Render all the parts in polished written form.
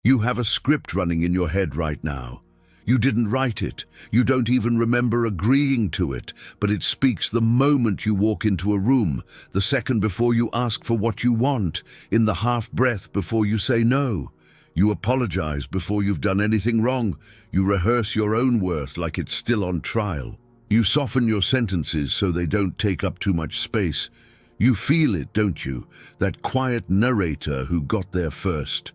You have a script running in your head right now. You didn't write it. You don't even remember agreeing to it, but it speaks the moment you walk into a room, the second before you ask for what you want, in the half breath before you say no. You apologize before you've done anything wrong. You rehearse your own worth like it's still on trial. You soften your sentences so they don't take up too much space. You feel it, don't you? That quiet narrator who got there first.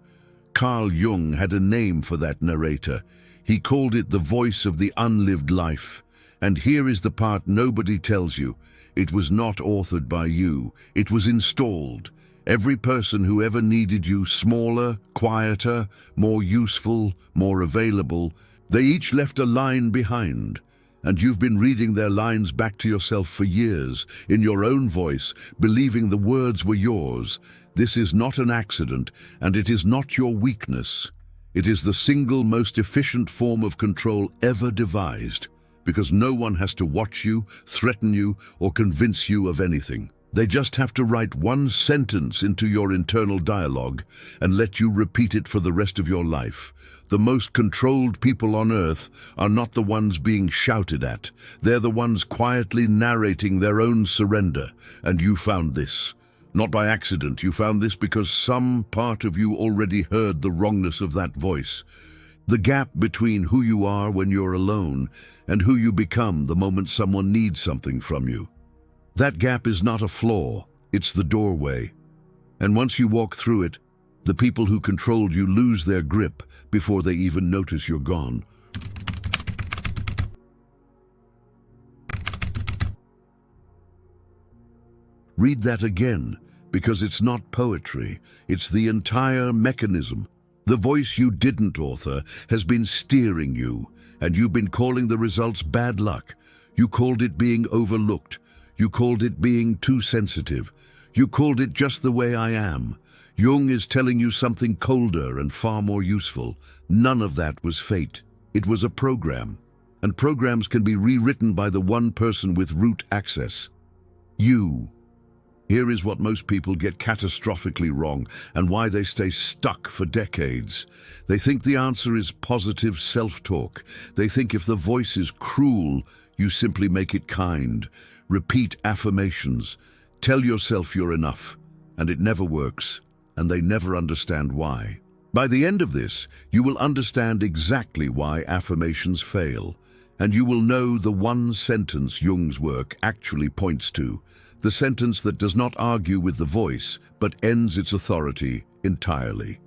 Carl Jung had a name for that narrator. He called it the voice of the unlived life. And here is the part nobody tells you. It was not authored by you. It was installed. Every person who ever needed you smaller, quieter, more useful, more available, they each left a line behind. And you've been reading their lines back to yourself for years, in your own voice, believing the words were yours. This is not an accident, and it is not your weakness. It is the single most efficient form of control ever devised, because no one has to watch you, threaten you, or convince you of anything. They just have to write one sentence into your internal dialogue and let you repeat it for the rest of your life. The most controlled people on earth are not the ones being shouted at. They're the ones quietly narrating their own surrender. And you found this. Not by accident. You found this because some part of you already heard the wrongness of that voice. The gap between who you are when you're alone and who you become the moment someone needs something from you. That gap is not a flaw, it's the doorway. And once you walk through it, the people who controlled you lose their grip before they even notice you're gone. Read that again, because it's not poetry, it's the entire mechanism. The voice you didn't author has been steering you, and you've been calling the results bad luck. You called it being overlooked. You called it being too sensitive. You called it just the way I am. Jung is telling you something colder and far more useful. None of that was fate. It was a program. And programs can be rewritten by the one person with root access. You. Here is what most people get catastrophically wrong and why they stay stuck for decades. They think the answer is positive self-talk. They think if the voice is cruel, you simply make it kind. Repeat affirmations. Tell yourself you're enough. And it never works, and they never understand why. By the end of this, you will understand exactly why affirmations fail, and you will know the one sentence Jung's work actually points to, the sentence that does not argue with the voice, but ends its authority entirely.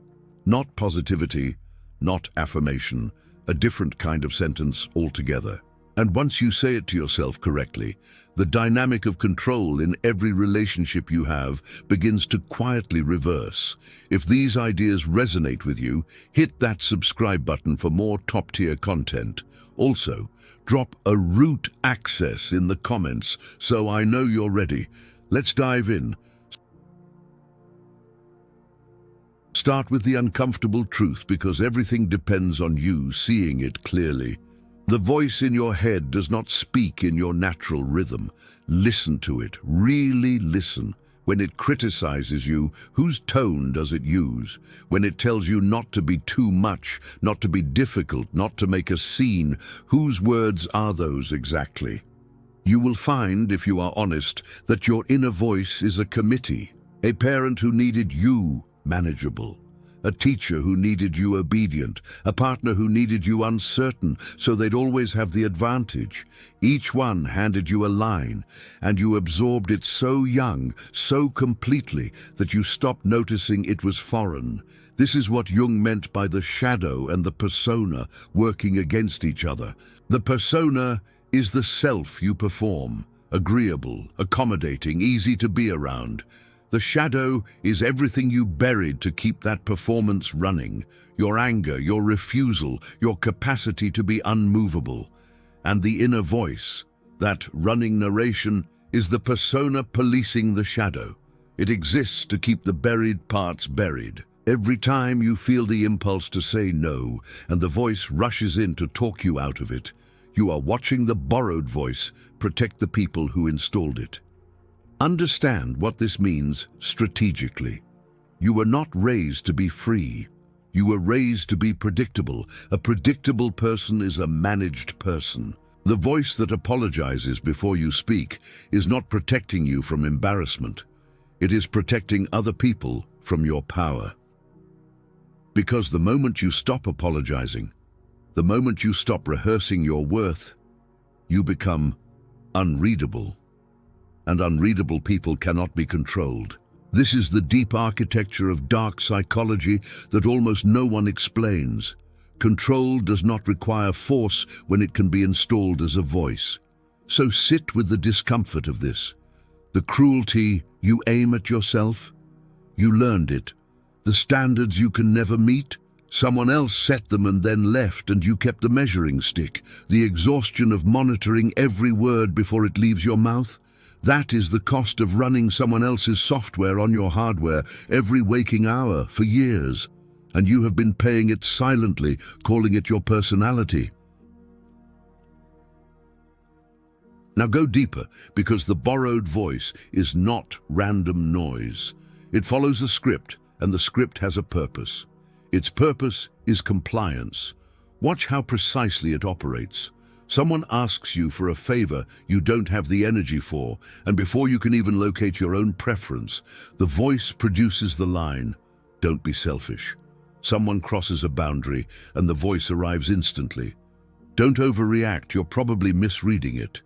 Not positivity, not affirmation, a different kind of sentence altogether. And once you say it to yourself correctly, the dynamic of control in every relationship you have begins to quietly reverse. If these ideas resonate with you, hit that subscribe button for more top-tier content. Also, drop a root access in the comments so I know you're ready. Let's dive in. Start with the uncomfortable truth because everything depends on you seeing it clearly. The voice in your head does not speak in your natural rhythm. Listen to it, really listen. When it criticizes you, whose tone does it use? When it tells you not to be too much, not to be difficult, not to make a scene, whose words are those exactly? You will find, if you are honest, that your inner voice is a committee, a parent who needed you manageable, a teacher who needed you obedient, a partner who needed you uncertain, so they'd always have the advantage. Each one handed you a line, and you absorbed it so young, so completely, that you stopped noticing it was foreign. This is what Jung meant by the shadow and the persona working against each other. The persona is the self you perform, agreeable, accommodating, easy to be around. The shadow is everything you buried to keep that performance running, your anger, your refusal, your capacity to be unmovable. And the inner voice, that running narration, is the persona policing the shadow. It exists to keep the buried parts buried. Every time you feel the impulse to say no, and the voice rushes in to talk you out of it, you are watching the borrowed voice protect the people who installed it. Understand what this means strategically. You were not raised to be free. You were raised to be predictable. A predictable person is a managed person. The voice that apologizes before you speak is not protecting you from embarrassment. It is protecting other people from your power. Because the moment you stop apologizing, the moment you stop rehearsing your worth, you become unreadable. And unreadable people cannot be controlled. This is the deep architecture of dark psychology that almost no one explains. Control does not require force when it can be installed as a voice. So sit with the discomfort of this. The cruelty you aim at yourself. You learned it. The standards you can never meet. Someone else set them and then left, and you kept the measuring stick. The exhaustion of monitoring every word before it leaves your mouth. That is the cost of running someone else's software on your hardware every waking hour for years. And you have been paying it silently, calling it your personality. Now go deeper, because the borrowed voice is not random noise. It follows a script, and the script has a purpose. Its purpose is compliance. Watch how precisely it operates. Someone asks you for a favor you don't have the energy for, and before you can even locate your own preference, the voice produces the line, "Don't be selfish." Someone crosses a boundary, and the voice arrives instantly. "Don't overreact, you're probably misreading it."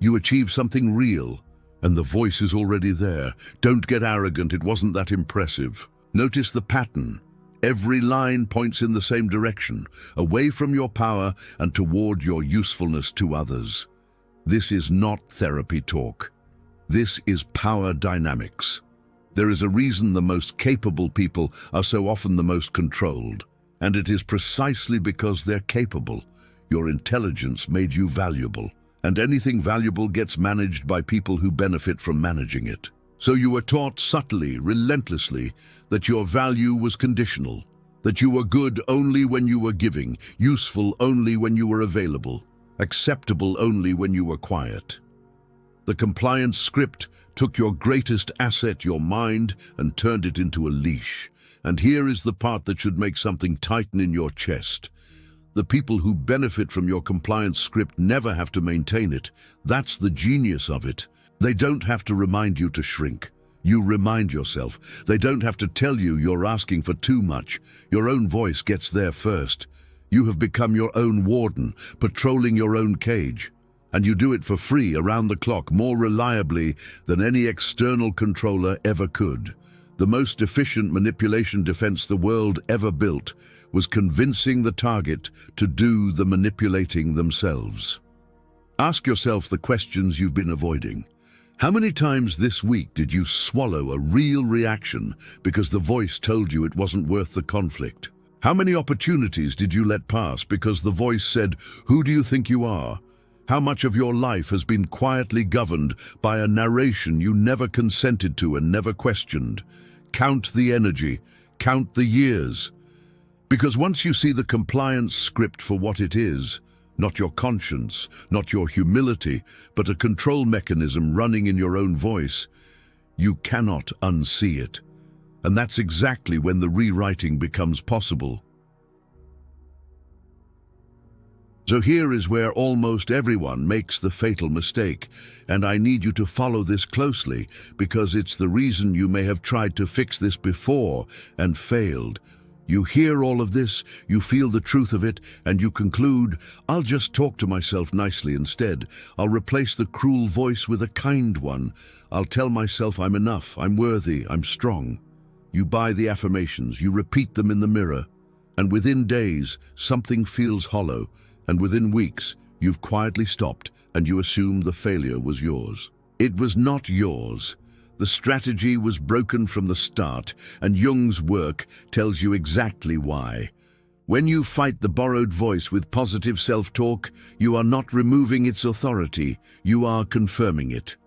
You achieve something real, and the voice is already there. "Don't get arrogant, it wasn't that impressive." Notice the pattern. Every line points in the same direction, away from your power and toward your usefulness to others. This is not therapy talk. This is power dynamics. There is a reason the most capable people are so often the most controlled, and it is precisely because they're capable. Your intelligence made you valuable, and anything valuable gets managed by people who benefit from managing it. So you were taught subtly, relentlessly, that your value was conditional, that you were good only when you were giving, useful only when you were available, acceptable only when you were quiet. The compliance script took your greatest asset, your mind, and turned it into a leash. And here is the part that should make something tighten in your chest. The people who benefit from your compliance script never have to maintain it. That's the genius of it. They don't have to remind you to shrink. You remind yourself. They don't have to tell you you're asking for too much. Your own voice gets there first. You have become your own warden, patrolling your own cage. And you do it for free, around the clock, more reliably than any external controller ever could. The most efficient manipulation defense the world ever built was convincing the target to do the manipulating themselves. Ask yourself the questions you've been avoiding. How many times this week did you swallow a real reaction because the voice told you it wasn't worth the conflict? How many opportunities did you let pass because the voice said, "Who do you think you are?" How much of your life has been quietly governed by a narration you never consented to and never questioned? Count the energy, count the years. Because once you see the compliance script for what it is, not your conscience, not your humility, but a control mechanism running in your own voice, you cannot unsee it. And that's exactly when the rewriting becomes possible. So here is where almost everyone makes the fatal mistake, and I need you to follow this closely, because it's the reason you may have tried to fix this before and failed. You hear all of this, you feel the truth of it, and you conclude, "I'll just talk to myself nicely instead. I'll replace the cruel voice with a kind one. I'll tell myself I'm enough, I'm worthy, I'm strong." You buy the affirmations, you repeat them in the mirror, and within days, something feels hollow, and within weeks, you've quietly stopped and you assume the failure was yours. It was not yours. The strategy was broken from the start, and Jung's work tells you exactly why. When you fight the borrowed voice with positive self-talk, you are not removing its authority, you are confirming it.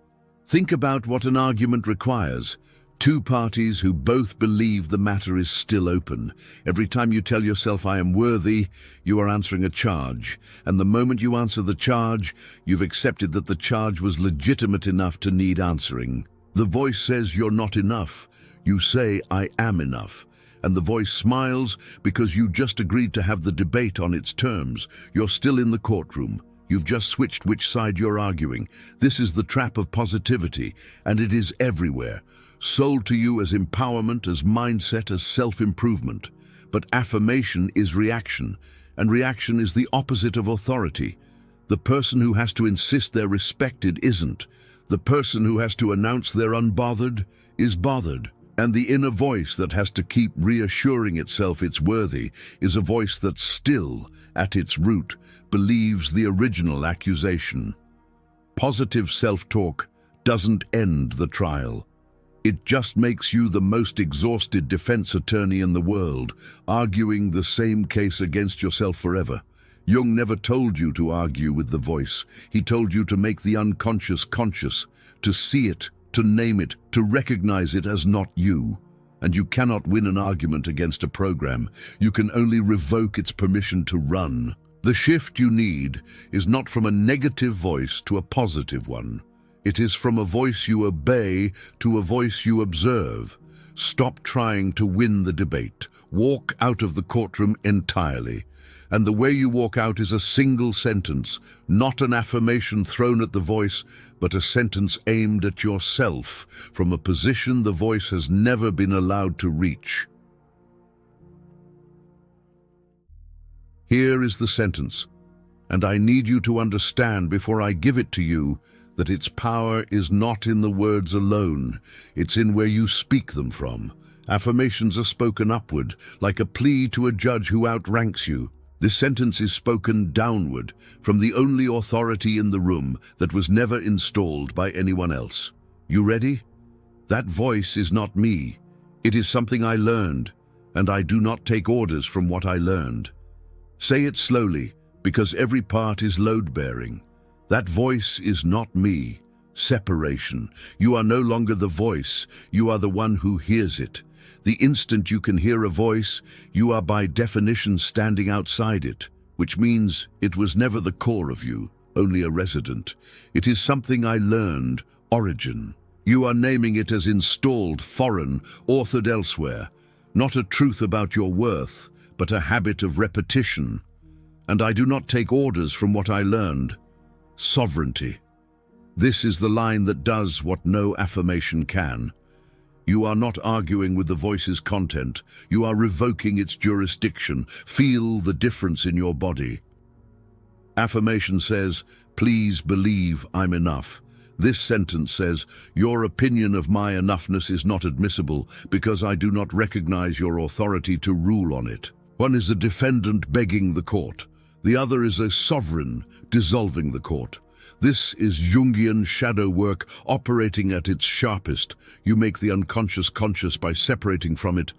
Think about what an argument requires. Two parties who both believe the matter is still open. Every time you tell yourself, "I am worthy," you are answering a charge. And the moment you answer the charge, you've accepted that the charge was legitimate enough to need answering. The voice says you're not enough. You say, "I am enough." and the voice smiles because you just agreed to have the debate on its terms. You're still in the courtroom. You've just switched which side you're arguing. This is the trap of positivity, and it is everywhere, sold to you as empowerment, as mindset, as self-improvement. But affirmation is reaction, and reaction is the opposite of authority. The person who has to insist they're respected isn't. The person who has to announce they're unbothered is bothered. And the inner voice that has to keep reassuring itself it's worthy is a voice that still, at its root, believes the original accusation. Positive self-talk doesn't end the trial. It just makes you the most exhausted defense attorney in the world, arguing the same case against yourself forever. Jung never told you to argue with the voice. He told you to make the unconscious conscious, to see it, to name it, to recognize it as not you. And you cannot win an argument against a program. You can only revoke its permission to run. The shift you need is not from a negative voice to a positive one. It is from a voice you obey to a voice you observe. Stop trying to win the debate. Walk out of the courtroom entirely. And the way you walk out is a single sentence, not an affirmation thrown at the voice, but a sentence aimed at yourself from a position the voice has never been allowed to reach. Here is the sentence, and I need you to understand before I give it to you that its power is not in the words alone, it's in where you speak them from. Affirmations are spoken upward, like a plea to a judge who outranks you. This sentence is spoken downward, from the only authority in the room that was never installed by anyone else. You ready? That voice is not me. It is something I learned, and I do not take orders from what I learned. Say it slowly, because every part is load-bearing. That voice is not me. Separation. You are no longer the voice, you are the one who hears it. The instant you can hear a voice, you are by definition standing outside it, which means it was never the core of you, only a resident. It is something I learned, origin. You are naming it as installed, foreign, authored elsewhere. Not a truth about your worth, but a habit of repetition. And I do not take orders from what I learned. Sovereignty. This is the line that does what no affirmation can. You are not arguing with the voice's content. You are revoking its jurisdiction. Feel the difference in your body. Affirmation says, please believe I'm enough. This sentence says, your opinion of my enoughness is not admissible because I do not recognize your authority to rule on it. One is a defendant begging the court. The other is a sovereign dissolving the court. This is Jungian shadow work operating at its sharpest. You make the unconscious conscious by separating from it,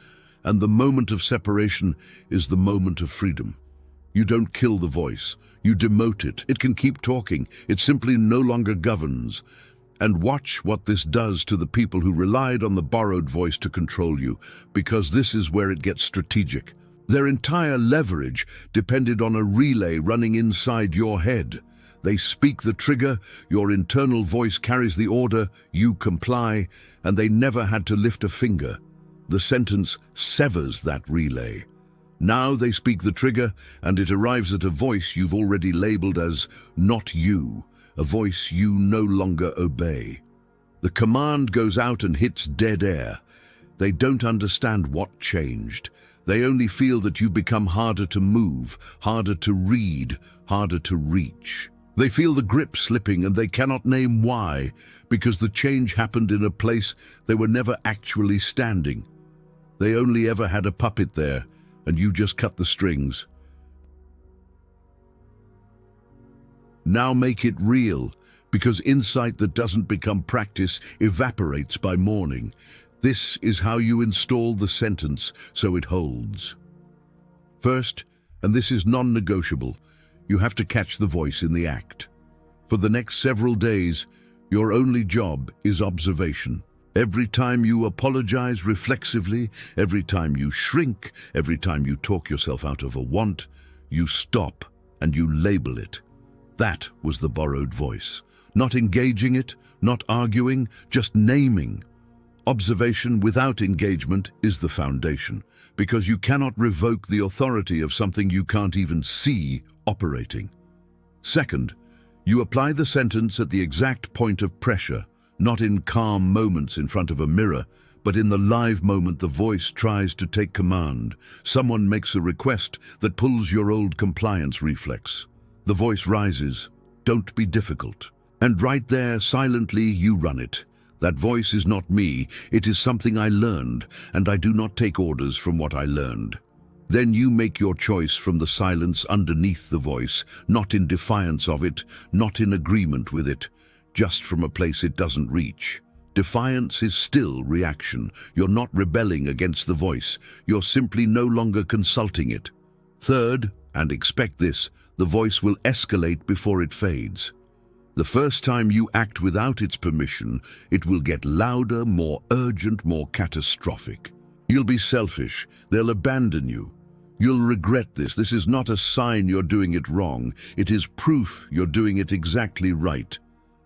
and the moment of separation is the moment of freedom. You don't kill the voice, you demote it. It can keep talking, it simply no longer governs. And watch what this does to the people who relied on the borrowed voice to control you, because this is where it gets strategic. Their entire leverage depended on a relay running inside your head. They speak the trigger, your internal voice carries the order, you comply, and they never had to lift a finger. The sentence severs that relay. Now they speak the trigger, and it arrives at a voice you've already labeled as not you, a voice you no longer obey. The command goes out and hits dead air. They don't understand what changed. They only feel that you've become harder to move, harder to read, harder to reach. They feel the grip slipping and they cannot name why, because the change happened in a place they were never actually standing. They only ever had a puppet there, and you just cut the strings. Now make it real, because insight that doesn't become practice evaporates by morning. This is how you install the sentence so it holds. First, and this is non-negotiable, you have to catch the voice in the act. For the next several days, your only job is observation. Every time you apologize reflexively, every time you shrink, every time you talk yourself out of a want, you stop and you label it. That was the borrowed voice. Not engaging it, not arguing, just naming. Observation without engagement is the foundation, because you cannot revoke the authority of something you can't even see operating. Second, you apply the sentence at the exact point of pressure, not in calm moments in front of a mirror, but in the live moment the voice tries to take command. Someone makes a request that pulls your old compliance reflex. The voice rises, "Don't be difficult." And right there, silently, you run it. That voice is not me, it is something I learned, and I do not take orders from what I learned. Then you make your choice from the silence underneath the voice, not in defiance of it, not in agreement with it, just from a place it doesn't reach. Defiance is still reaction. You're not rebelling against the voice, you're simply no longer consulting it. Third, and expect this, the voice will escalate before it fades. The first time you act without its permission, it will get louder, more urgent, more catastrophic. You'll be selfish, they'll abandon you. You'll regret this. This is not a sign you're doing it wrong. It is proof you're doing it exactly right.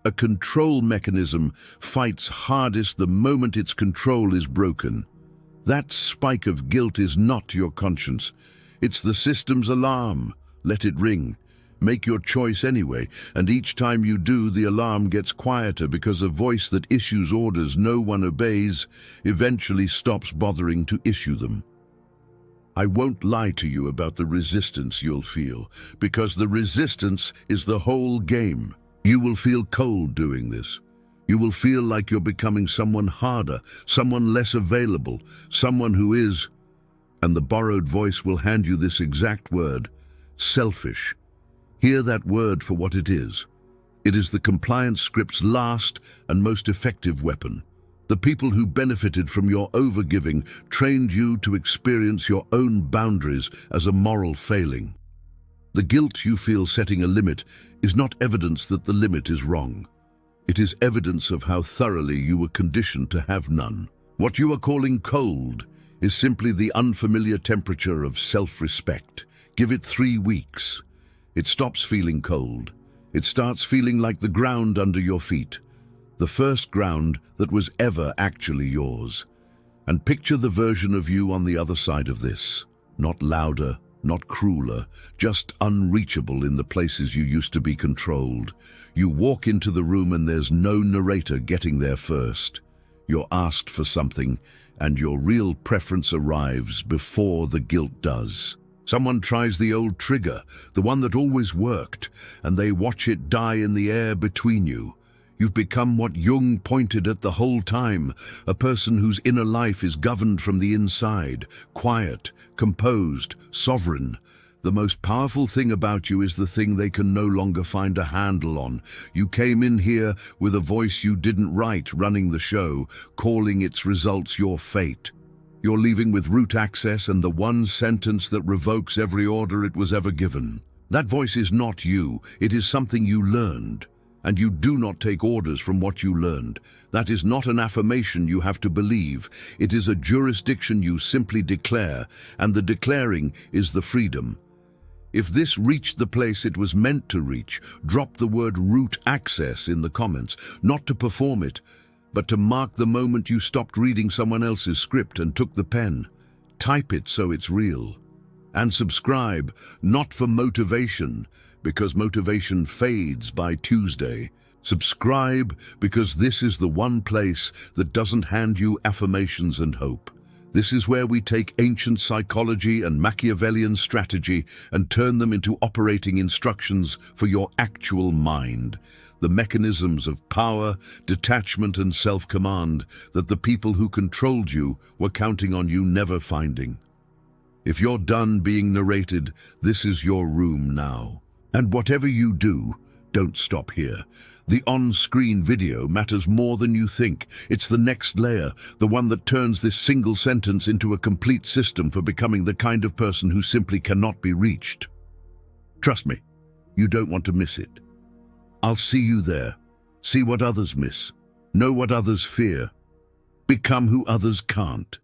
A control mechanism fights hardest the moment its control is broken. That spike of guilt is not your conscience. It's the system's alarm. Let it ring. Make your choice anyway, and each time you do, the alarm gets quieter because a voice that issues orders no one obeys eventually stops bothering to issue them. I won't lie to you about the resistance you'll feel, because the resistance is the whole game. You will feel cold doing this. You will feel like you're becoming someone harder, someone less available, someone who is, and the borrowed voice will hand you this exact word, selfish. Hear that word for what it is. It is the compliance script's last and most effective weapon. The people who benefited from your overgiving trained you to experience your own boundaries as a moral failing. The guilt you feel setting a limit is not evidence that the limit is wrong. It is evidence of how thoroughly you were conditioned to have none. What you are calling cold is simply the unfamiliar temperature of self-respect. Give it 3 weeks. It stops feeling cold. It starts feeling like the ground under your feet, the first ground that was ever actually yours. And picture the version of you on the other side of this. Not louder, not crueler, just unreachable in the places you used to be controlled. You walk into the room and there's no narrator getting there first. You're asked for something, and your real preference arrives before the guilt does. Someone tries the old trigger, the one that always worked, and they watch it die in the air between you. You've become what Jung pointed at the whole time, a person whose inner life is governed from the inside, quiet, composed, sovereign. The most powerful thing about you is the thing they can no longer find a handle on. You came in here with a voice you didn't write, running the show, calling its results your fate. You're leaving with root access and the one sentence that revokes every order it was ever given. That voice is not you, it is something you learned. And you do not take orders from what you learned. That is not an affirmation you have to believe. It is a jurisdiction you simply declare, and the declaring is the freedom. If this reached the place it was meant to reach, drop the word root access in the comments, not to perform it, but to mark the moment you stopped reading someone else's script and took the pen. Type it so it's real. And subscribe, not for motivation, because motivation fades by Tuesday. Subscribe because this is the one place that doesn't hand you affirmations and hope. This is where we take ancient psychology and Machiavellian strategy and turn them into operating instructions for your actual mind. The mechanisms of power, detachment, and self-command that the people who controlled you were counting on you never finding. If you're done being narrated, this is your room now. And whatever you do, don't stop here. The on-screen video matters more than you think. It's the next layer, the one that turns this single sentence into a complete system for becoming the kind of person who simply cannot be reached. Trust me, you don't want to miss it. I'll see you there. See what others miss. Know what others fear. Become who others can't.